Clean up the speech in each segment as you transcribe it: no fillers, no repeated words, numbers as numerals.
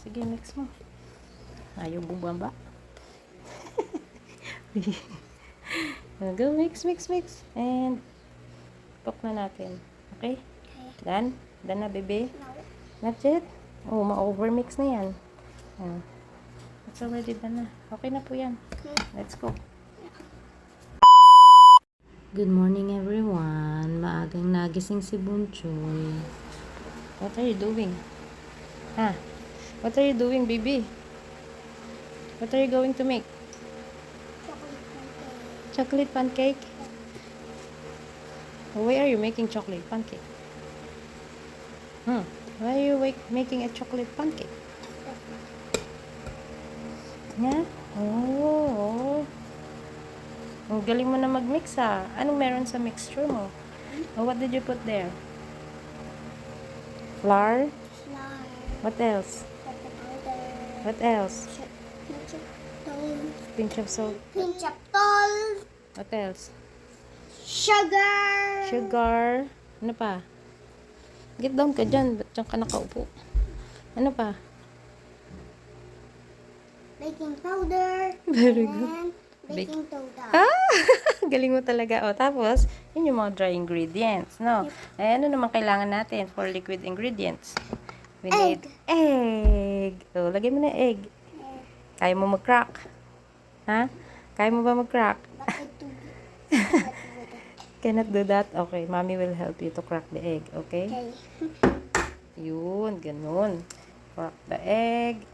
Sige, mix mo. Ayaw bumaba. Go, mix. And, pok na natin. Okay? Done? Done na, bebe? Not yet? Oh, ma-overmix na yan. It's already done na. Okay na po yan. Let's go. Good morning, everyone. Maagang nagising si Bunchoy. What are you doing? What are you doing, baby? What are you going to make? Chocolate pancake? Why are you making chocolate pancake? Why are you making a chocolate pancake? Yeah? Oh. Ang galing mo na mag-mix ha. Anong meron sa mixture mo? What did you put there? Flour? What else? What else? Pinch of salt. What else? Sugar. Ano pa? Get down ka dyan. Ba't dyan ka nakaupo? Ano pa? Baking powder. Very good. And baking soda. Galing mo talaga. O, tapos, yun yung mga dry ingredients, no? Ay, ano naman kailangan natin for liquid ingredients? We need egg. O, lagay mo na egg. Kaya mo mag-crack? Ha? Kaya mo ba mag-crack? Cannot do that? Okay, mommy will help you to crack the egg, okay? Yun, ganun. Crack the egg.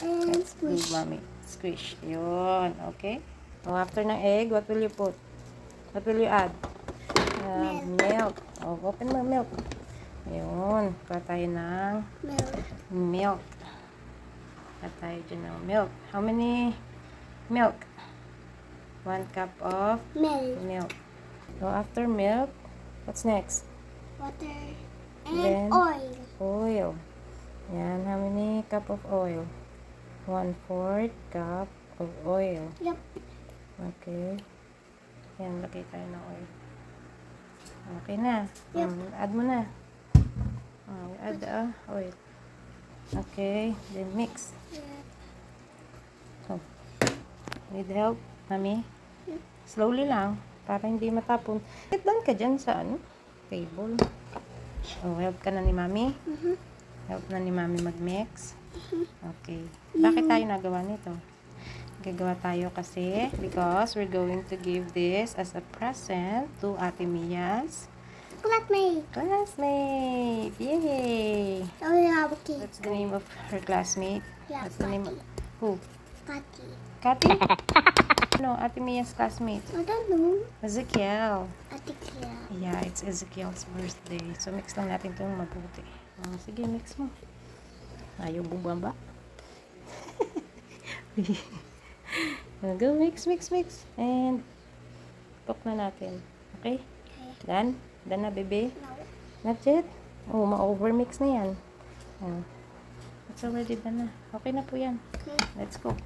And Let's do, mommy. Squish. Yun, okay? So, after ng egg, what will you put? What will you add? Milk. Oh, open mo milk. Yun. Kuha tayo ng milk. Kuha tayo dyan ng milk. How many milk? 1 cup of milk. So, after milk, what's next? Water Then, and oil. Oil. Yan. How many cup of oil? 1/4 cup of oil. Yep. Okay. Yan, lagay tayo ng oil. Okay na. Yep. Add mo na. Add the oil. Okay. Then mix. So, need help, mami? Slowly lang. Para hindi matapon. Sit down ka dyan sa table. Oh, help ka na ni mami? Help na ni mami mag-mix? Okay. Bakit tayo nagawa nito? Gagawa tayo kasi because we're going to give this as a present to Ate Mia's classmate. Yay! Oh, we have a cake. What's the name of her classmate? Yeah, What's the name of who? Patty. Kati? No, Ate Mia's classmate. I don't know. Ezekiel. Atikya. Yeah, it's Ezekiel's birthday. So, mix lang natin itong mabuti. Sige, mix mo. Ayaw bumaba. Go, mix. And, pok na natin. Okay? Done? Done na, bebe? Not yet? Oh, ma-overmix na yan. It's already done na. Okay na po yan. Let's go.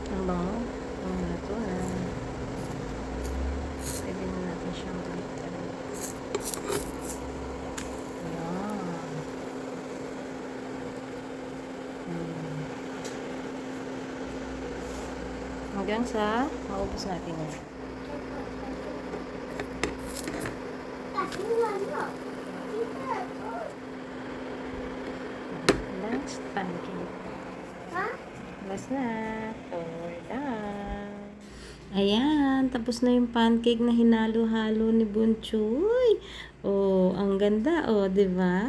Ang bango. Ang nato na. Pwede na natin siyang balikan. Ayan. Hanggang sa maubos natin yan. Last pancake. Last na. We're done. Ayan, tapos na yung pancake na hinalo-halo ni Bunchoy. Oh, ang ganda, oh, 'di ba?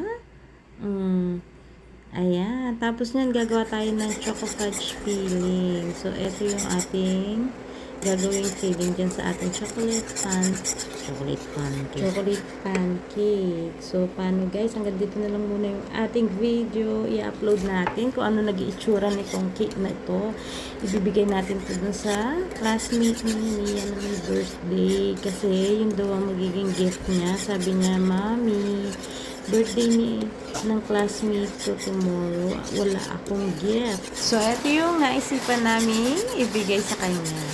Ayan, tapos niyan gagawa tayo ng choco fudge filling. So, ito yung ating gagawing filling dyan sa ating chocolate pancake. So, paano guys? Hanggang dito na lang muna yung ating video. I-upload natin kung ano nag-iitsura nitong cake na ito. Ibibigay natin ito dun sa classmate ni Mia na may birthday. Kasi yun daw ang magiging gift niya. Sabi niya, Mami, birthday ng classmate ko tomorrow. Wala akong gift. So, ito yung naisipan namin ibigay sa kanya.